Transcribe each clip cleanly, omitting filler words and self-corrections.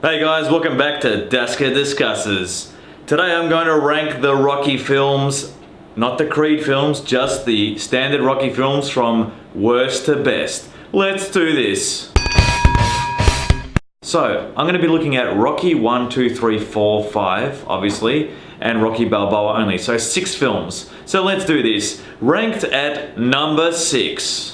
Hey guys, welcome back to Daska Discusses. Today I'm going to rank the Rocky films, not the Creed films, just the standard Rocky films from worst to best. Let's do this. So, I'm going to be looking at Rocky 1, 2, 3, 4, 5, obviously, and Rocky Balboa only. So 6 films. So let's do this. Ranked at number 6.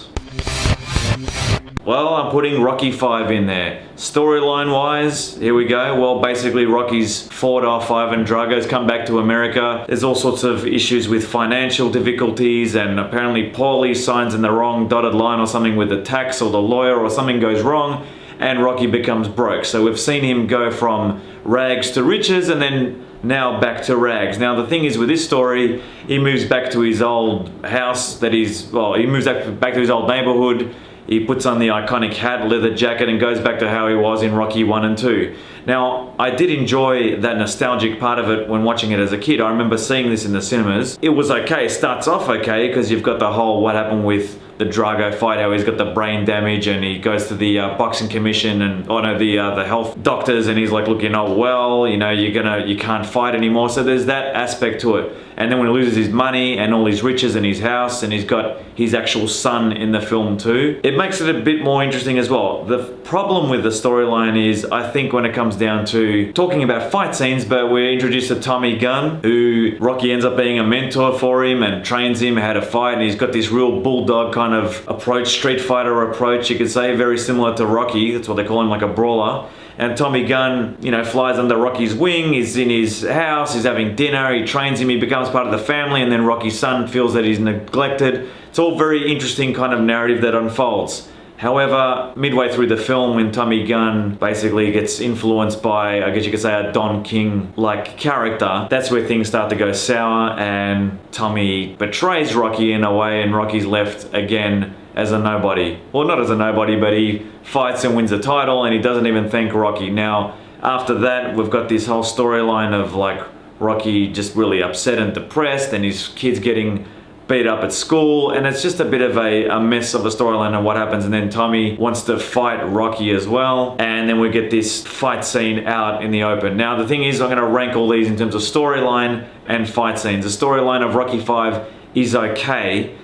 Well, I'm putting Rocky 5 in there. Storyline wise, here we go. Well, basically Rocky's fought off Ivan Drago's come back to America. There's all sorts of issues with financial difficulties, and apparently Paulie signs in the wrong dotted line or something with the tax or the lawyer, or something goes wrong and Rocky becomes broke. So we've seen him go from rags to riches and then now back to rags. Now the thing is with this story, he moves back to his old house he moves back to his old neighborhood. He puts on the iconic hat, leather jacket, and goes back to how he was in Rocky 1 and 2. Now, I did enjoy that nostalgic part of it when watching it as a kid. I remember seeing this in the cinemas. It was okay, it starts off okay, because you've got the whole what happened with the Drago fight, how he's got the brain damage and he goes to the boxing commission and, the health doctors, and he's like, look, you're not well, you know, you can't fight anymore. So there's that aspect to it. And then when he loses his money and all his riches and his house, and he's got his actual son in the film too, it makes it a bit more interesting as well. The problem with the storyline is, I think when it comes down to talking about fight scenes, but we're introduced to Tommy Gunn, who Rocky ends up being a mentor for him and trains him how to fight, and he's got this real bulldog kind of approach, street fighter approach, you could say, very similar to Rocky. That's what they call him, like a brawler. And Tommy Gunn, you know, flies under Rocky's wing, he's in his house, he's having dinner, he trains him, he becomes part of the family, and then Rocky's son feels that he's neglected. It's all very interesting kind of narrative that unfolds. However, midway through the film, when Tommy Gunn basically gets influenced by, I guess you could say, a Don King-like character, that's where things start to go sour, and Tommy betrays Rocky in a way, and Rocky's left again as a nobody. Well, not as a nobody, but he fights and wins the title, and he doesn't even thank Rocky. Now, after that, we've got this whole storyline of like Rocky just really upset and depressed, and his kids getting beat up at school, and it's just a bit of a mess of a storyline of what happens. And then Tommy wants to fight Rocky as well, and then we get this fight scene out in the open. Now the thing is, I'm going to rank all these in terms of storyline and fight scenes. The storyline of Rocky 5 is okay.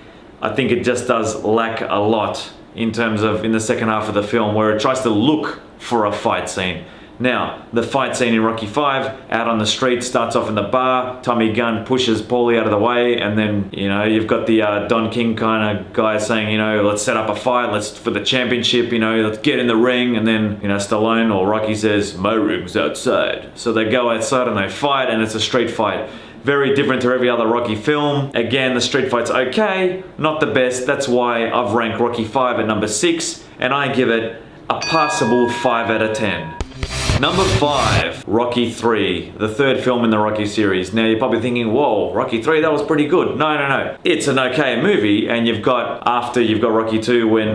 I think it just does lack a lot in terms of in the second half of the film, where it tries to look for a fight scene. Now, the fight scene in Rocky 5, out on the street, starts off in the bar. Tommy Gunn pushes Paulie out of the way, and then, you know, you've got the Don King kind of guy saying, you know, let's set up a fight, let's for the championship, you know, let's get in the ring. And then, you know, Stallone or Rocky says, my ring's outside. So they go outside and they fight, and it's a street fight. Very different to every other Rocky film. Again, the street fight's okay, not the best. That's why I've ranked Rocky 5 at number 6, and I give it a passable 5 out of 10. Number 5, Rocky 3, the third film in the Rocky series. Now you're probably thinking, whoa, Rocky 3, that was pretty good. No. It's an okay movie, and after you've got Rocky 2, when,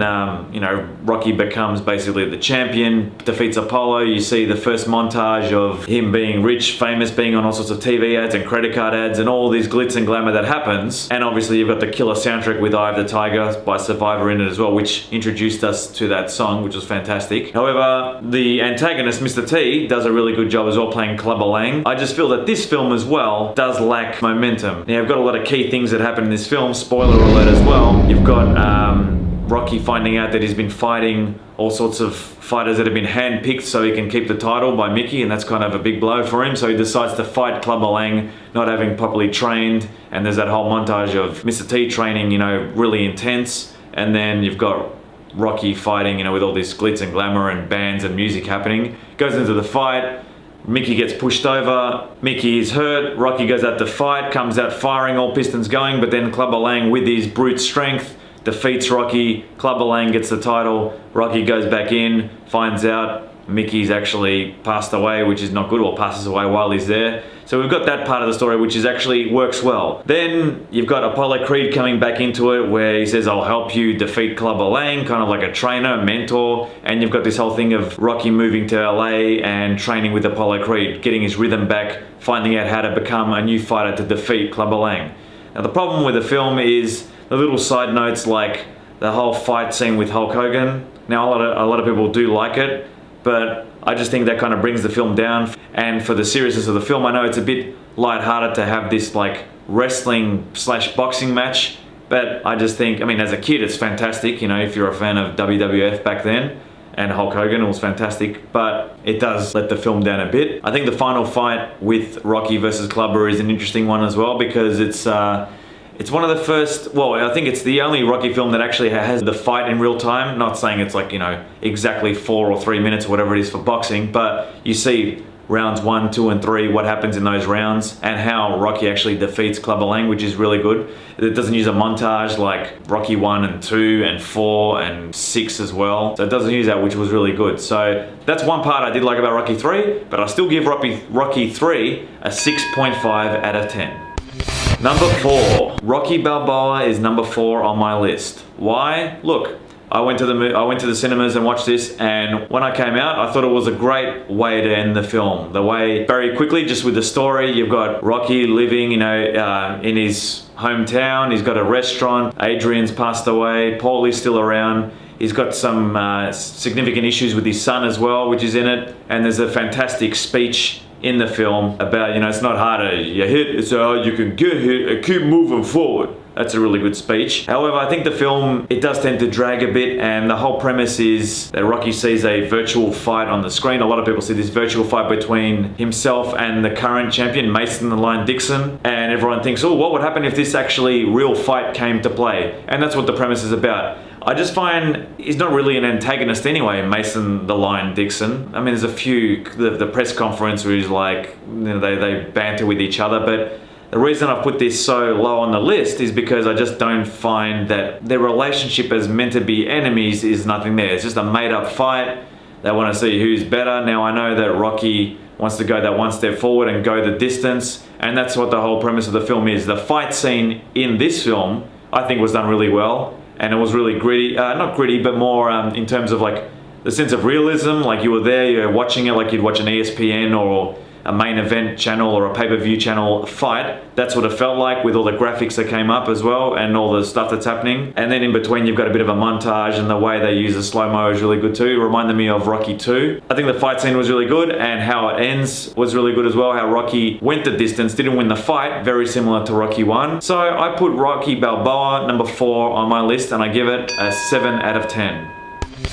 you know, Rocky becomes basically the champion, defeats Apollo. You see the first montage of him being rich, famous, being on all sorts of TV ads and credit card ads and all these glitz and glamour that happens. And obviously you've got the killer soundtrack with Eye of the Tiger by Survivor in it as well, which introduced us to that song, which was fantastic. However, the antagonist, Mr. T, does a really good job as well playing Clubber Lang. I just feel that this film as well does lack momentum. Now you've got a lot of key things that happen in this film, spoiler alert as well. You've got Rocky finding out that he's been fighting all sorts of fighters that have been handpicked so he can keep the title by Mickey, and that's kind of a big blow for him. So he decides to fight Clubber Lang, not having properly trained, and there's that whole montage of Mr. T training, you know, really intense. And then you've got Rocky fighting, you know, with all this glitz and glamour and bands and music happening. Goes into the fight, Mickey gets pushed over, Mickey is hurt, Rocky goes out to fight, comes out firing, all pistons going, but then Clubber Lang, with his brute strength, defeats Rocky. Clubber Lang gets the title, Rocky goes back in, finds out Mickey's actually passed away, which is not good, or passes away while he's there. So we've got that part of the story, which is actually works well. Then you've got Apollo Creed coming back into it, where he says, I'll help you defeat Clubber Lang, kind of like a trainer, mentor. And you've got this whole thing of Rocky moving to LA and training with Apollo Creed, getting his rhythm back, finding out how to become a new fighter to defeat Clubber Lang. Now the problem with the film is the little side notes, like the whole fight scene with Hulk Hogan. Now a lot of people do like it, but I just think that kind of brings the film down. And for the seriousness of the film, I know it's a bit lighthearted to have this like wrestling / boxing match, but I just think, I mean, as a kid it's fantastic, you know, if you're a fan of WWF back then, and Hulk Hogan, it was fantastic, but it does let the film down a bit. I think the final fight with Rocky versus Clubber is an interesting one as well, because it's one of the first, well, I think it's the only Rocky film that actually has the fight in real time. Not saying it's like, you know, exactly 4 or 3 minutes or whatever it is for boxing, but you see rounds 1, 2, and 3, what happens in those rounds, and how Rocky actually defeats Clubber Lang, which is really good. It doesn't use a montage like Rocky 1 and 2 and 4 and 6 as well. So it doesn't use that, which was really good. So that's one part I did like about Rocky 3, but I still give Rocky 3 a 6.5 out of 10. Number 4. Rocky Balboa is number 4 on my list. Why? Look, I went to the cinemas and watched this, and when I came out, I thought it was a great way to end the film. The way, very quickly, just with the story, you've got Rocky living, you know, in his hometown. He's got a restaurant. Adrian's passed away. Paulie's still around. He's got some significant issues with his son as well, which is in it. And there's a fantastic speech in the film about, you know, it's not harder you hit, it's how you can get hit and keep moving forward. That's a really good speech. However, I think the film, it does tend to drag a bit, and the whole premise is that Rocky sees a virtual fight on the screen. A lot of people see this virtual fight between himself and the current champion, Mason the Lion Dixon, and everyone thinks, oh, what would happen if this actually real fight came to play? And that's what the premise is about. I just find he's not really an antagonist anyway, Mason the Lion Dixon. I mean, there's a few, the press conference where he's like, you know, they banter with each other, but the reason I put this so low on the list is because I just don't find that their relationship as meant to be enemies is nothing there. It's just a made-up fight. They want to see who's better. Now, I know that Rocky wants to go that one step forward and go the distance, and that's what the whole premise of the film is. The fight scene in this film, I think, was done really well, and it was really gritty. Not gritty, but more in terms of like the sense of realism. Like you were there, you're watching it like you'd watch an ESPN or a main event channel or a pay-per-view channel fight. That's what it felt like, with all the graphics that came up as well and all the stuff that's happening. And then in between you've got a bit of a montage, and the way they use the slow-mo is really good too. It reminded me of Rocky 2. I think the fight scene was really good, and how it ends was really good as well. How Rocky went the distance, didn't win the fight, very similar to Rocky 1. So I put Rocky Balboa number 4 on my list, and I give it a 7 out of 10.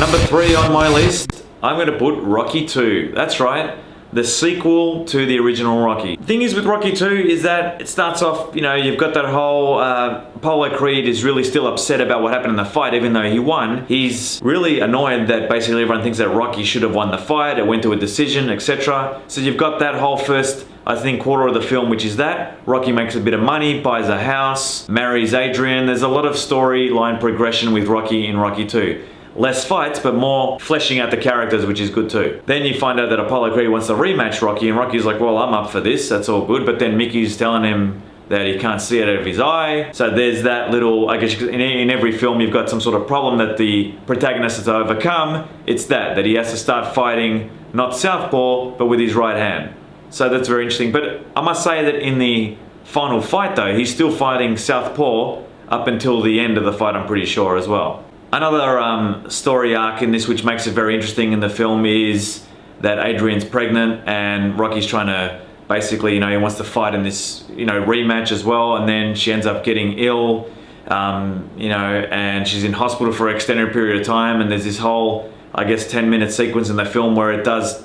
Number 3 on my list, I'm going to put Rocky 2. That's right, the sequel to the original Rocky. The thing is with Rocky 2 is that it starts off, you know, you've got that whole Apollo Creed is really still upset about what happened in the fight, even though he won. He's really annoyed that basically everyone thinks that Rocky should have won the fight, it went to a decision, etc. So you've got that whole first, I think, quarter of the film, which is that Rocky makes a bit of money, buys a house, marries Adrian. There's a lot of storyline progression with Rocky in Rocky 2. Less fights, but more fleshing out the characters, which is good too. Then you find out that Apollo Creed wants to rematch Rocky, and Rocky's like, well, I'm up for this, that's all good. But then Mickey's telling him that he can't see it out of his eye. So there's that little, I guess in every film you've got some sort of problem that the protagonist has to overcome. It's that he has to start fighting not southpaw, but with his right hand. So that's very interesting. But I must say that in the final fight though, he's still fighting southpaw up until the end of the fight, I'm pretty sure, as well. Another story arc in this which makes it very interesting in the film is that Adrian's pregnant, and Rocky's trying to basically, you know, he wants to fight in this, you know, rematch as well, and then she ends up getting ill, you know, and she's in hospital for an extended period of time, and there's this whole, I guess, 10-minute sequence in the film where it does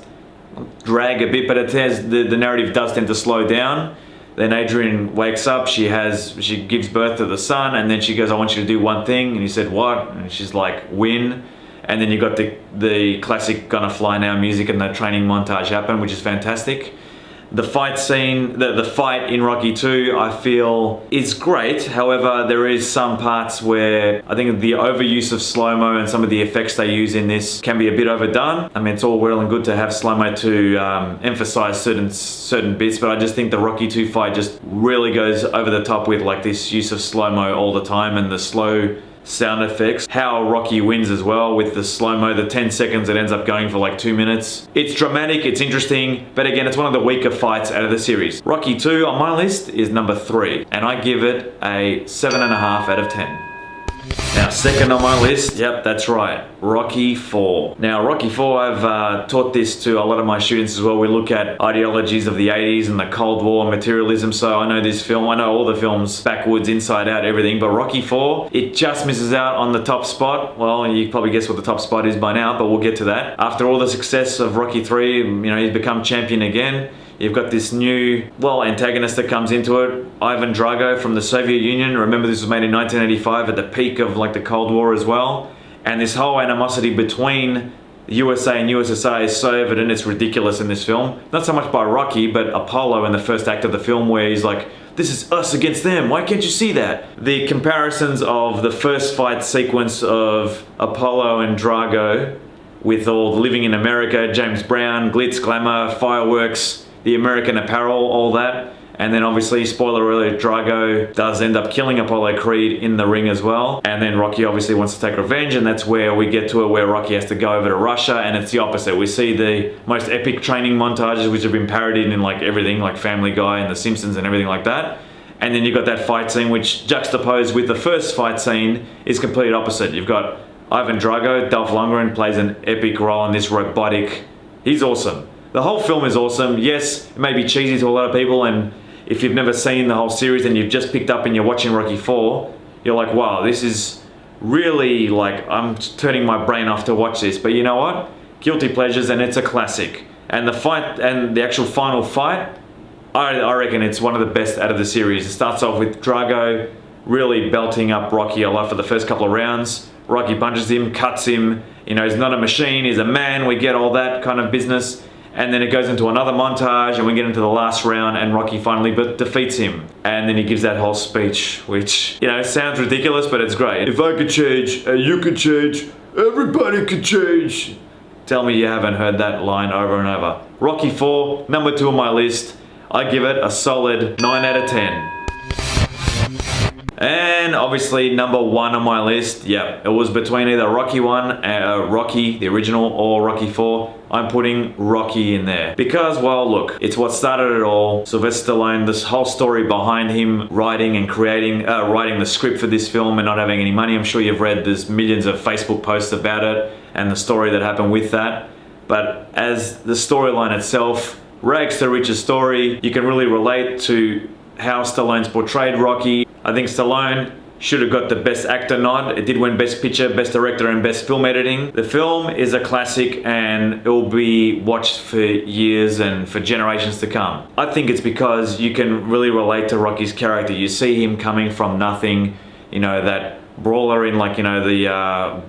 drag a bit, but it has, the narrative does tend to slow down. Then Adrian wakes up, she gives birth to the son, and then she goes, I want you to do one thing. And he said, what? And she's like, win. And then you got the classic Gonna Fly Now music, and the training montage happen, which is fantastic. The fight scene, the fight in Rocky 2, I feel is great. However, there is some parts where I think the overuse of slow-mo and some of the effects they use in this can be a bit overdone. I mean, it's all well and good to have slow-mo to emphasize certain bits, but I just think the Rocky 2 fight just really goes over the top with like this use of slow-mo all the time, and the slow sound effects. How Rocky wins as well with the slow-mo, the 10 seconds, it ends up going for like 2 minutes. It's dramatic, it's interesting, but again, it's one of the weaker fights out of the series. Rocky 2 on my list is number 3, and I give it a 7.5 out of 10. Now, second on my list, yep, that's right, Rocky IV. Now, Rocky IV, I've taught this to a lot of my students as well. We look at ideologies of the 80s and the Cold War and materialism, so I know this film, I know all the films backwards, inside out, everything, but Rocky IV, it just misses out on the top spot. Well, you can probably guess what the top spot is by now, but we'll get to that. After all the success of Rocky III, you know, he's become champion again. You've got this new, well, antagonist that comes into it, Ivan Drago from the Soviet Union. Remember, this was made in 1985 at the peak of like the Cold War as well. And this whole animosity between the USA and USSR is so evident, it's ridiculous in this film. Not so much by Rocky, but Apollo in the first act of the film, where he's like, this is us against them, why can't you see that? The comparisons of the first fight sequence of Apollo and Drago with all living in America, James Brown, glitz, glamour, fireworks, the American apparel, all that. And then obviously, spoiler alert, Drago does end up killing Apollo Creed in the ring as well. And then Rocky obviously wants to take revenge, and that's where we get to it, where Rocky has to go over to Russia, and it's the opposite. We see the most epic training montages, which have been parodied in like everything, like Family Guy and The Simpsons and everything like that. And then you've got that fight scene, which juxtaposed with the first fight scene is complete opposite. You've got Ivan Drago, Dolph Lundgren plays an epic role in this robotic, he's awesome. The whole film is awesome. Yes, it may be cheesy to a lot of people, and if you've never seen the whole series and you've just picked up and you're watching Rocky IV, you're like, wow, this is really like, I'm turning my brain off to watch this. But you know what? Guilty pleasures, and it's a classic. And the fight, and the actual final fight, I reckon it's one of the best out of the series. It starts off with Drago really belting up Rocky a lot for the first couple of rounds. Rocky punches him, cuts him, you know, he's not a machine, he's a man, we get all that kind of business. And then it goes into another montage, and we get into the last round, and Rocky finally defeats him. And then he gives that whole speech, which, you know, sounds ridiculous, but it's great. If I could change, and you could change, everybody could change. Tell me you haven't heard that line over and over. Rocky IV, number 2 on my list. I give it a solid 9 out of 10. And obviously number 1 on my list, yeah, it was between either Rocky the original, or Rocky IV. I'm putting Rocky in there because, well, look, it's what started it all. Sylvester Stallone, this whole story behind him writing and creating, writing the script for this film and not having any money. I'm sure you've read, there's millions of Facebook posts about it and the story that happened with that. But as the storyline itself, rags to riches story, you can really relate to how Stallone's portrayed Rocky. I think Stallone should have got the Best Actor nod. It did win Best Picture, Best Director, and Best Film Editing. The film is a classic, and it will be watched for years and for generations to come. I think it's because you can really relate to Rocky's character. You see him coming from nothing, you know, that brawler in, like, you know, the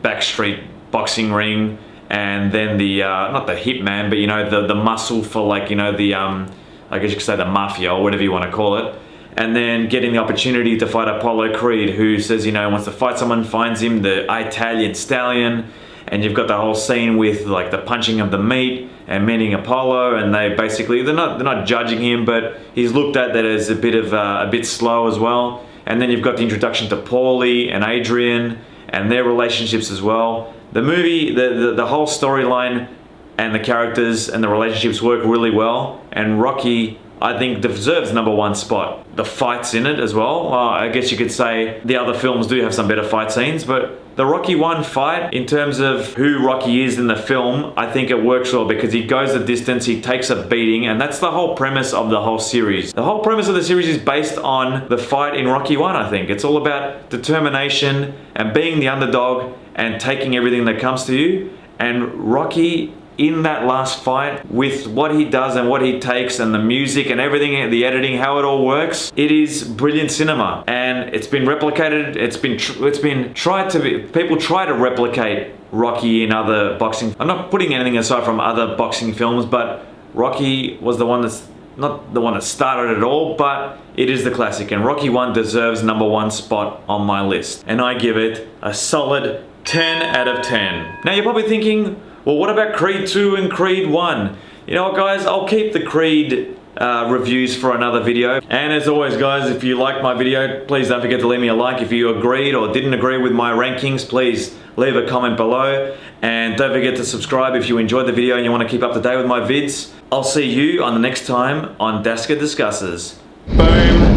backstreet boxing ring, and then the, not the hitman, but, you know, the muscle for, like, you know, the, I guess you could say the mafia, or whatever you want to call it. And then getting the opportunity to fight Apollo Creed, who says, you know, wants to fight someone, finds him, the Italian stallion. And you've got the whole scene with like the punching of the meat and meeting Apollo, and they basically, they're not judging him, but he's looked at that as a bit slow as well. And then you've got the introduction to Paulie and Adrian and their relationships as well. The movie, the whole storyline and the characters and the relationships work really well, and Rocky, I think, deserves number 1 spot. The fights in it as well. I guess you could say the other films do have some better fight scenes, but the Rocky 1 fight, in terms of who Rocky is in the film, I think it works well because he goes the distance, he takes a beating, and that's the whole premise of the whole series. The whole premise of the series is based on the fight in Rocky 1, I think. It's all about determination and being the underdog and taking everything that comes to you. And Rocky, in that last fight, with what he does and what he takes and the music and everything, the editing, how it all works, it is brilliant cinema. And it's been replicated, it's been tried to be, people try to replicate Rocky in other boxing. I'm not putting anything aside from other boxing films, but Rocky was the one that's not the one that started it all, but it is the classic, and Rocky 1 deserves number 1 spot on my list. And I give it a solid 10 out of 10. Now you're probably thinking, well, what about Creed 2 and Creed 1? You know what, guys, I'll keep the Creed reviews for another video. And as always, guys, if you liked my video, please don't forget to leave me a like. If you agreed or didn't agree with my rankings, please leave a comment below. And don't forget to subscribe if you enjoyed the video and you want to keep up to date with my vids. I'll see you on the next time on Daska Discusses. Boom!